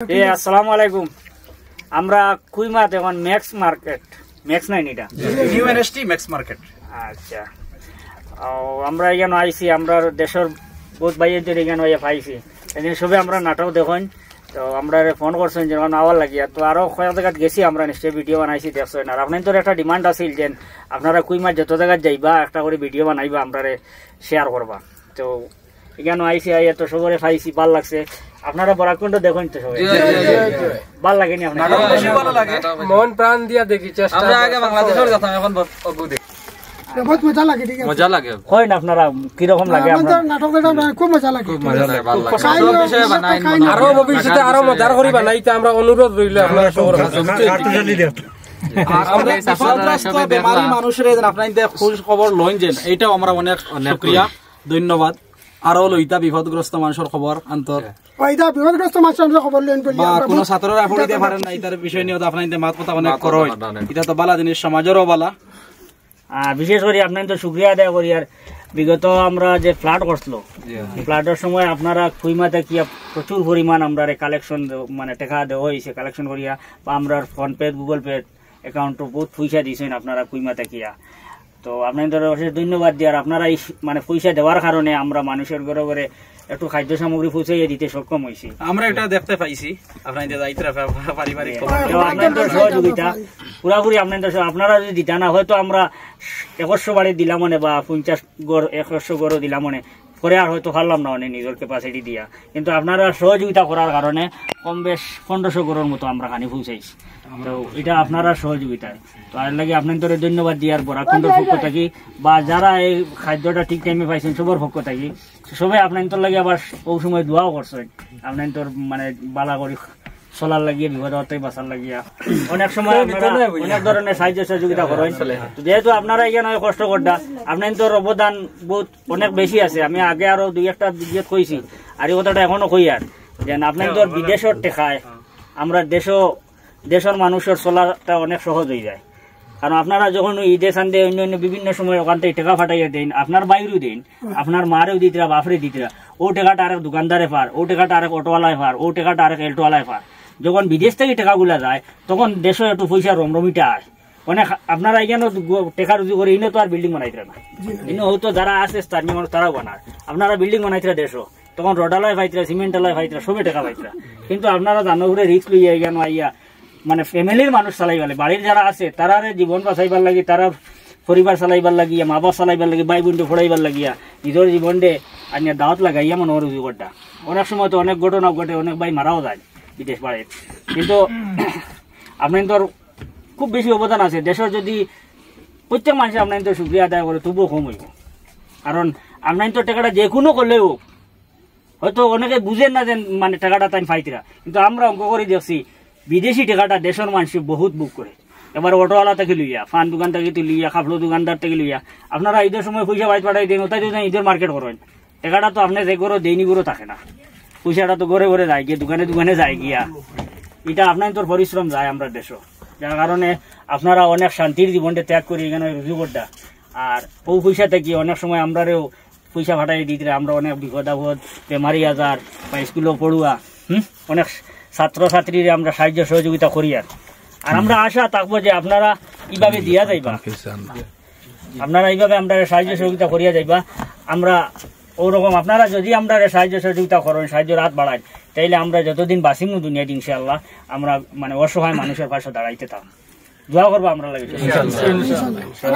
আসসালামু আলাইকুম। আমরা কুইমাত এখন ম্যাক্স মার্কেট, ম্যাক্স নাই এটা নিউ এনএসটি ম্যাক্স মার্কেট। আচ্ছা, আমরা এখানে আইছি, আমরা দেশের বহুত বাইরে যদি এখানে পাইছি, এদিন সবে আমরা নাটক দেখুন। তো আমরা ফোন করছেন যখন আওয়ার লাগিয়া, তো আরো কয়েক জায়গায় গেছি আমরা, নিশ্চয়ই ভিডিও বানাইছি দেখছেন। আর আপনার তো একটা ডিমান্ড আছিল যে আপনারা কুইমাত যত জায়গায় যাইবা একটা করে ভিডিও বানাইবা, আমরা শেয়ার করবা। তো এখানে আইসি আইয়া তো সবরে পাইছি, ভাল লাগছে। আপনারা বরাকুণ্ড দেখুন তো সবাই, ভাল লাগেনি আপনার? মন প্রাণ দিয়া দেখি চেষ্টা। বহুত মজা লাগে, ঠিক আছে, মজা লাগে। হয় না আপনারা কিরকম লাগে? নাটক খুব মজা লাগে, আরো ভবিষ্যতে আরো মজার করি বানাইতে আমরা অনুরোধ রইল আপনারা সবার কাছে। মানুষের খোঁজ খবর লইন যেন, এইটাও আমরা অনেক শুকরিয়া, ধন্যবাদ। আরো লইতা বিপদগ্রস্ত মানুষের খবর আন্তর বিপদগ্রস্ত মানুষের খবর লইন বলি, বা কোনো ছাত্ররা পড়িতে পারেন না, এটার বিষয় নিয়ে আপনাদের মাত কথা অনেক করয়। এটা তো বালা জিনিস, সমাজেরও বালা। আর বিশেষ করে আপনার তো শুক্রিয়া আদায় করি। আর বিগত আমরা যে ফ্লাড করছিল, ফ্লাডের সময় আপনারা কুইমাতে কি প্রচুর পরিমাণ আমরা কালেকশন, মানে টাকা দেওয়া হয়েছে কালেকশন করিয়া, বা আমরা ফোন পে গুগল পে অ্যাকাউন্টও বহুত পয়সা দিয়েছেন আপনারা কুইমাতে কিয়া। তো আপনাদের অশেষ ধন্যবাদ দিয়ে। আর আপনারা এই মানে পয়সা দেওয়ার কারণে আমরা মানুষের ঘরে ঘরে একটু খাদ্য সামগ্রী পৌঁছাইয়ে দিতে সক্ষম হয়েছি। আমরা এটা দেখতে পাইছি আপনাদের পারিবারিক আপনাদের সহযোগিতা পুরাপুরি আপনাদের। আপনারা যদি দিতা না, হয়তো আমরা 100 বাড়ি দিলাম মনে, বা 50 গড় 100 গড়ও দিলাম মনে করে, আর হয়তো পারলাম না অনেক নিজের ক্যাপাসিটি দিয়া। কিন্তু আপনারা সহযোগিতা করার কারণে কম বেশ 1500 গড়ের মতো আমরা খানি পৌঁছাইছি। তো এটা আপনারা সহযোগিতায়, তো আর লাগে আপনাদের ধন্যবাদ দিয়ে। আর বরাকুণ্ডর পক্ষ থাকি, বা যারা এই খাদ্যটা ঠিক টাইমে পাইছেন সবার পক্ষ থাকি, সবাই আপনাদের লাগে আবার ও সময় দোয়াও করছেন আপনাদের, মানে বালা করি চলার লাগিয়ে, বিপদ বাঁচার লাগিয়া অনেক সময় আপনারা অনেক ধরনের সাহায্য সহযোগিতা করেন। যেহেতু আপনারা এখানে কষ্ট করটা, আপনাদের অবদান বহুত অনেক বেশি আছে। আমি আগে আরো 2-1টা ভিডিও কইছি, আর এই কথাটা এখনো কই, আর যে আপনাদের বিদেশের টেকায় আমরা দেশের মানুষের চলাটা অনেক সহজ হয়ে যায়। কারণ আপনারা যখন ঈদে সান্দে অন্য বিভিন্ন সময় ওখান থেকে টাকা ফাটাইয়া দেন, আপনার বাইরেও দেন, আপনার মারেও দিতরা, বাপরে দিতরা, ও টাকাটা আরেক দোকানদারে পার, ও টাকাটা আরেক অটোওয়ালায় পার, ও টাকাটা আরেক এল্টোওয়ালায় পার। যখন বিদেশ থেকে টাকাগুলা যায়, তখন দেশে একটু পয়সা রমরমিটা হয় অনেক। আপনারা এখানে টাকা রুজি করে ইনে তো আর বিল্ডিং বানাইতে না, ইনে হয়তো যারা আছে স্থানীয় মানুষ তারাও বানায়। আপনারা বিল্ডিং বানাইতে দেশও, তখন রডালয় পাইতরা, সিমেন্টালয় পাইতরা, সবে টাকা পাইতরা। কিন্তু আপনারা জানো করে রিস্ক লইয়া এখানে আইয়া, মানে ফ্যামিলির মানুষ চালাই গেলে, বাড়ির যারা আছে তারা জীবন বাঁচাইবার লাগি, তারা পরিবার চালাইবার লাগিয়া, মা বাপ চালাইবার লাগি, ভাই বোনকে পড়াইবার লাগিয়া, নিজের জীবনকে আনিয়া দাওয়াত লাগাইয়া মনে রুজি করটা। অনেক সময় তো অনেক ঘটনা ঘটে, অনেক ভাই মারাও যায় বিদেশ বাড়ির। কিন্তু আপনাদের খুব বেশি অবদান আছে দেশের। যদি প্রত্যেক মানুষের আপনাদের সুক্রিয়া আদায় করে, তবুও কম হইব। কারণ আপনাদের টাকাটা যে কোনো করলেও হয়তো অনেকে বুঝেন না যে মানে টাকাটা তাই ফাইতিরা, কিন্তু আমরা অঙ্ক করে দেখছি বিদেশি টাকাটা দেশের মানুষ বহুত বুক করে। এবার অটোওয়ালা থেকে লইয়া, ফান দোকান থেকে লইয়া, খাফলো দোকানদার থেকে লইয়া, আপনারা ঈদের সময় পয়সা বাইর পাঠাই দেন, ওটাই যদি ঈদের মার্কেট করেন, টাকাটা তো আপনি যে গরো দেয়নি গরো থাকে না, পয়সাটা তো ঘরে ঘরে যায় গিয়ে, দোকানে দোকানে যায় গিয়া। এটা আপনার তোর পরিশ্রম যায় আমরা দেশও, যার কারণে আপনারা অনেক শান্তির জীবনটা ত্যাগ করি এখানে রুজু করটা। আর ও পয়সা থেকে অনেক সময় আমরাও পয়সা ফাটাই দিতে, আমরা অনেক বিপদ আপদ, বেমারি আজার বা স্কুলেও পড়ুয়া, অনেক ছাত্রছাত্রীরা আমরা সাহায্য সহযোগিতা করি। আর আমরা আশা থাকবো যে আপনারা এইভাবে দিয়া যাইবা, আপনারা এইভাবে আমরা সাহায্য সহযোগিতা করিয়া যাইবা। আমরা ওরকম আপনারা যদি আমরা সাহায্য সহযোগিতা করেন, সাহায্যের হাত বাড়ায়, তাইলে আমরা যতদিন বাঁচিমু দুনিয়াতে ইনশাআল্লাহ আমরা মানে অসহায় মানুষের পাশে দাঁড়াইতে থাক। দোয়া করবো আমরা লাগে,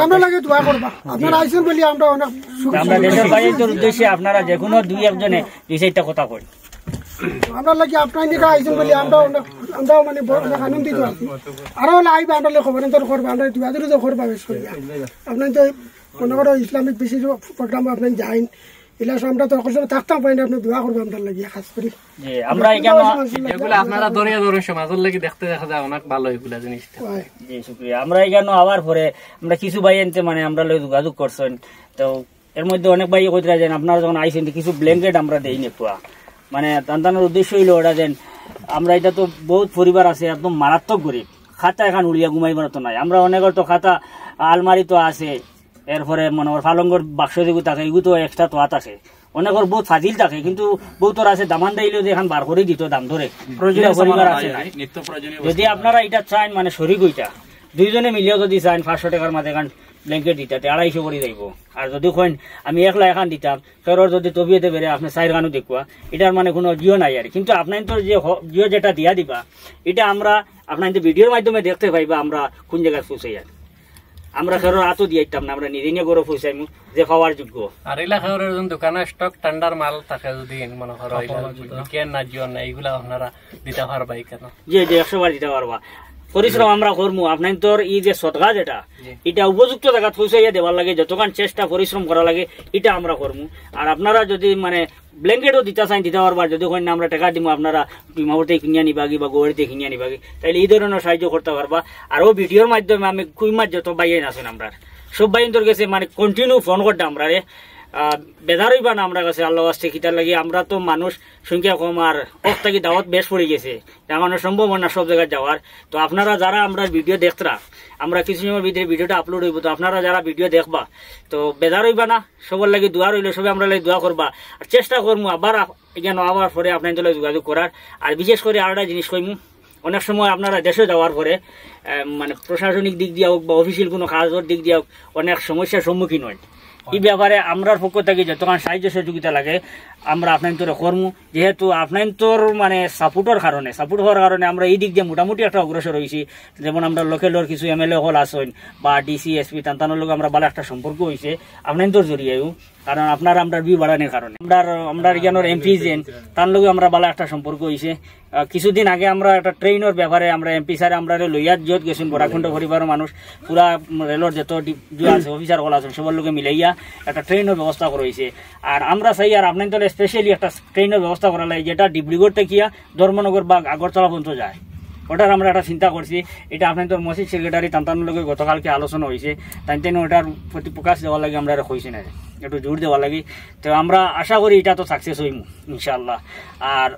আমরা লাগে দোয়া করবা। আপনারা আইছেন বলি আমরা অনেক আমরা দেশের বাইরের উদ্দেশ্যে আপনারা যে কোনো 2-1 জনে 2-4টা কথা কই। আমরা লাগে আপনার নিকা আইছেন বলি আমরাও মানে অনেক আনন্দিত আছি। আরো আইবা আমরা খবর করবা, আমরা দোয়াদুরি তো করবা। বেশ করিয়া আপনার তো মনে করো ইসলামিক বেশি প্রোগ্রাম আপনার যাইন, এগুলা আমরা তো থাকতাম পাই না, আপনি দোয়া করবো আমরা লাগিয়ে খাস করি। আমরা এগুলো আপনারা দরিয়া দরিয়া সমাজের লাগি দেখতে দেখা যায় অনেক ভালো এগুলা জিনিসটা। জি শুক্রিয়া। আমরা এখানে আবার পরে আমরা কিছু ভাই আনতে মানে আমরা যোগাযোগ করছেন, তো এর মধ্যে অনেক ভাই কইরা যান আপনারা যখন আইসেন কিছু ব্ল্যাঙ্কেট আমরা দেই নি পুয়া, মানে তান্তানোর উদ্দেশ্য হইলো ওটা যেন আমরা, এটা তো বহুত পরিবার আছে একদম মারাত্মক গরিব, খাতা এখন উড়িয়া ঘুমাইবার তো নাই। আমরা অনেকের তো খাতা আলমারি তো আছে, এরপরে মনে হয় পালঙ্গর বাক্স যেগুলো থাকে এগুলো তো এক্সট্রা তো হাত আছে, অনেকের বহুত ফাজিল থাকে কিন্তু বহুতর আছে দামান দিলেও যে এখন বার করে দিত দাম ধরে প্রয়োজনীয় পরিবার সামান আছে নাই, নাই। নিত্য প্রয়োজনীয় যদি আপনারা এটা চান মানে শরীর ওইটা দুইজনে মিলিয়েও যদি চান 500 টাকার মাঝে এখন ব্ল্যাঙ্কেট দিতে 250 করে যাইব আর যদি কইন আমি একলা এখন দিতাম ফেরর যদি তবিয়েতে বেড়ে আপনি 4 গানও দেখুয়া এটার মানে কোনো জিও নাই আর কিন্তু আপনার তো যে জিও যেটা দিয়া দিবা এটা আমরা আপনার ভিডিওর মাধ্যমে দেখতে পাইবা আমরা কোন জায়গায় পৌঁছাই আর আমরা ফেরর আতো দিয়ে দিতাম না আমরা নিজে নিয়ে গড়ে পৌঁছাইমু যে খাওয়ার যোগ্য আর এলাকার দোকানে স্টক ঠান্ডার মাল থাকে যদি মনে করো কেন না জিও না এইগুলা আপনারা দিতে পারবা কেন যে 100 বার দিতে পারবা পরিশ্রম আমরা করবো আপনার তোর এই যে সদকা যেটা এটা উপযুক্ত জায়গা পৌঁছাইয়া দেওয়ার লাগে যতক্ষণ চেষ্টা পরিশ্রম করা লাগে এটা আমরা করবো আর আপনারা যদি মানে ব্ল্যাঙ্কেটও দিতে চান দিতে পারবার যদি কইন আমরা টাকা দিব আপনারা মাহতে কিনিয়া নিবাগি বা গোয়ারিতে কিনিয়া নিবাগি তাহলে এই ধরনের সাহায্য করতে পারবা আর ও ভিডিওর মাধ্যমে আমি কুইমার যত বাইন আছেন আমরা সব বাইন তোর কাছে মানে কন্টিনিউ ফোন করতে আমরা রে বেদারই বা না আমরা কাছে আল্লাহ আসছে খিতার লাগে আমরা তো মানুষ সংখ্যা কম আর থাকি দাওয়াত বেশ পড়ে গেছে দেখানো সম্ভব না সব জায়গায় যাওয়ার তো আপনারা যারা আমরা ভিডিও দেখতরা আমরা কিছু সময়ের ভিতরে ভিডিওটা আপলোড হইব তো আপনারা যারা ভিডিও দেখবা তো বেদার হইবা না সবার লাগে দোয়া রইলে সবাই আমরা লাগে দোয়া করবা আর চেষ্টা করবো আবার এখানে আবার পরে আপনার দলে যোগাযোগ করার আর বিশেষ করে আরেকটা জিনিস কইমু অনেক সময় আপনারা দেশে যাওয়ার পরে মানে প্রশাসনিক দিক দিয়ে হোক বা অফিসিয়াল কোনো কাজের দিক দিয়ে হোক অনেক সমস্যার সম্মুখীন হয় এই ব্যাপারে আমরার পক্ষ থেকে যতক্ষণ সাহায্য সহযোগিতা লাগে আমরা আপনার তোর কর্ম যেহেতু আপনার তোর মানে সাপোর্ট হওয়ার কারণে আমরা এই দিক দিয়ে মোটামুটি একটা অগ্রসর হয়েছি যেমন আমরা লোকেলর কিছু MLA হল আসেন বা DC SP তান্তানোর লোক আমরা ভালো একটা সম্পর্ক হয়েছে আপনার তোর জড়িয়েও কারণ আপনার আমরা ভিউ বাড়ানোর কারণে আমরা জ্ঞানের MP যেন তার লোক আমরা ভালো একটা সম্পর্ক হয়েছে কিছুদিন আগে আমরা একটা ট্রেনের ব্যাপারে আমরা MP স্যার আমরা লইয়া যত গেছেন বরাখণ্ড পরিবারের মানুষ পুরা রেলর যত আছে অফিসার হল আছেন সবার লোকে মিলাইয়া একটা ট্রেনের ব্যবস্থা করা হয়েছে আর আমরা চাই আর আপনার দলে স্পেশালি একটা ট্রেনের ব্যবস্থা করা লাগে যেটা ডিব্রুগড় থেকে ধর্মনগর বা আগরতলা পর্যন্ত যায় ওটার আমরা একটা চিন্তা করছি এটা আপনার তোর মসজিদ সেক্রেটারি তান্তানোর লোকের গতকালকে আলোচনা হয়েছে তাই ওটার প্রতি প্রকাশ দেওয়ার লাগে আমরা হয়েছি না একটু জোর দেওয়ার লাগে তো আমরা আশা করি এটা তো সাকসেস হইম ইনশাল্লাহ আর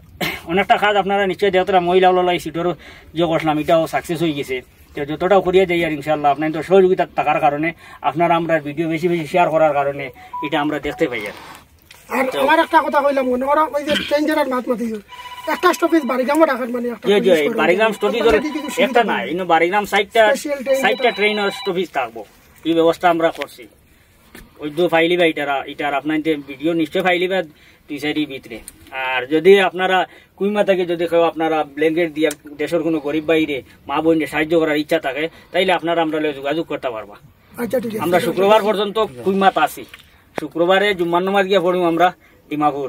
অনেকটা কাজ আপনারা নিশ্চয়ই দেখতরা মহিলা ওলাই সিটেরও যে করলাম এটাও সাকসেস হয়ে গেছে তো যতটাও করিয়া যাই আর ইনশাল্লাহ আপনার তো সহযোগিতা থাকার কারণে আপনারা আমরা ভিডিও বেশি বেশি শেয়ার করার কারণে এটা আমরা দেখতে পাই আর আমার একটা কথা কইলাম মনে করো ওই যে ট্রেন যেটার মাত মাতি একটা স্টপেজ বাড়িগ্রামও রাখার মানে একটা যে বাড়িগ্রাম স্টপেজ একটা না ইনো বাড়িগ্রাম সাইডটা ট্রেনের স্টপেজ থাকবো এই ব্যবস্থা আমরা করছি ওই দু ফাইলিবা এটার আপনার ভিডিও নিশ্চয় ফাইলিবা 2-4 ভিতরে আর যদি আপনারা কুইমা থেকে যদি কেউ আপনারা ব্ল্যাঙ্কেট দিয়ে দেশের কোনো গরিব বাইরে মা বোনকে সাহায্য করার ইচ্ছা থাকে তাইলে আপনারা আমরা যোগাযোগ করতে পারবা আচ্ছা ঠিক আছে আমরা শুক্রবার পর্যন্ত কুইমাত আছি শুক্রবারে জুম্মার নামাজ গিয়ে পড়িম আমরা ডিমাপুর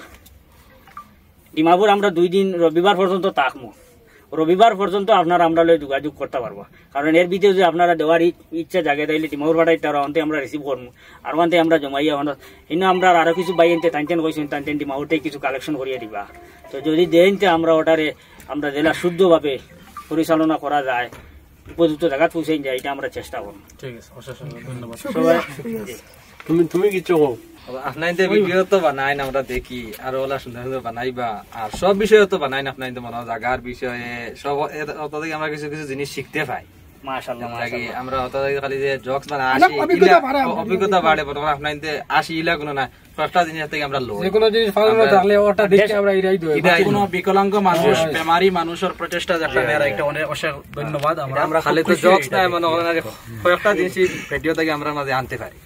আমরা 2 দিন রবিবার পর্যন্ত থাকবো রবিবার পর্যন্ত আপনারা আমরা যোগাযোগ করতে পারবো কারণ এর ভিতরে যদি আপনারা দেওয়ার ইচ্ছা জাগে তাইলে ডিমাপুর পাঠাই তারা অন্তে আমরা রিসিভ করবো আর অন্তে আমরা জমাইয়া ইনো আমরা আরো কিছু বাইনতে টানতেন কইছেন টানতেন ডিমাপুরটাই কিছু কালেকশন করিয়া দিবা তো যদি দেনতে আমরা ওটারে আমরা জেলা শুদ্ধভাবে পরিচালনা করা যায় উপযুক্ত জায়গা পৌঁছাই যায় এটা আমরা চেষ্টা করবো ঠিক আছে অশেষ ধন্যবাদ শুকরিয়া তুমি কিছু কও আপনাদের ভিডিও তো বানাই না আমরা দেখি আর ওলা সুন্দর সুন্দর বানাইবা আর সব বিষয়ে তো বানাই না আপনাদের মনে জায়গার বিষয়ে সব অত থেকে আমরা কিছু কিছু জিনিস শিখতে পাই মাশাআল্লাহ আমরা অত থেকে খালি যে জোকস বানা অনেক আসি অভিজ্ঞতা বাড়ে বর্তমান আপনাদের আসি ইলা কোনো না প্রশ্ন জিনিস থেকে আমরা লই যে কোনো জিনিস ভালো না থাকলে ওটা দেখে আমরা এরাই দই কোনো বিকলাঙ্গ মানুষ বেমারি মানুষের প্রচেষ্টা যেটা নেরা একটা অনেক অশেষ ধন্যবাদ আমরা খালি তো জোকস না মনে হয় না কয়েকটা জিনিস ভিডিও থেকে আমরা মাঝে আনতে পারি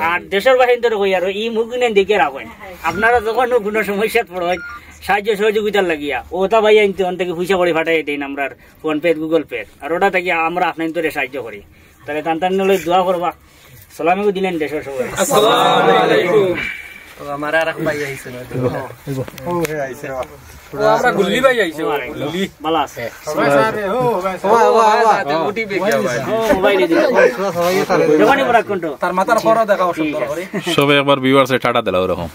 আর দেশের বাহিনী কই আর এই মুখগুলো দেখে রাখেন আপনারা যখন কোনো সমস্যা পড়েন সাহায্য সহযোগিতার লাগিয়া ওটা ভাই আনতে অন থেকে পয়সা করে ফাটাই দিন আমরা ফোন পে গুগল পে আর ওটা থেকে আমরা আপনাদের সাহায্য করি তাহলে তান্তান দোয়া করবা সালামও দিলেন দেশের সবাই আসসালামু আলাইকুম আমার আর ভাই আইছে না আমরা গুল্লি ভাই আইছে গুল্লি ভালো আছে উঠি বেকিয়া ভাই মোবাইলে দিলে যখনই বড় কোনটো তার মাথার খরা দেখাও সুন্দর করে সবাই একবার ভিউয়ার্সে টাটা দিলা ওরকম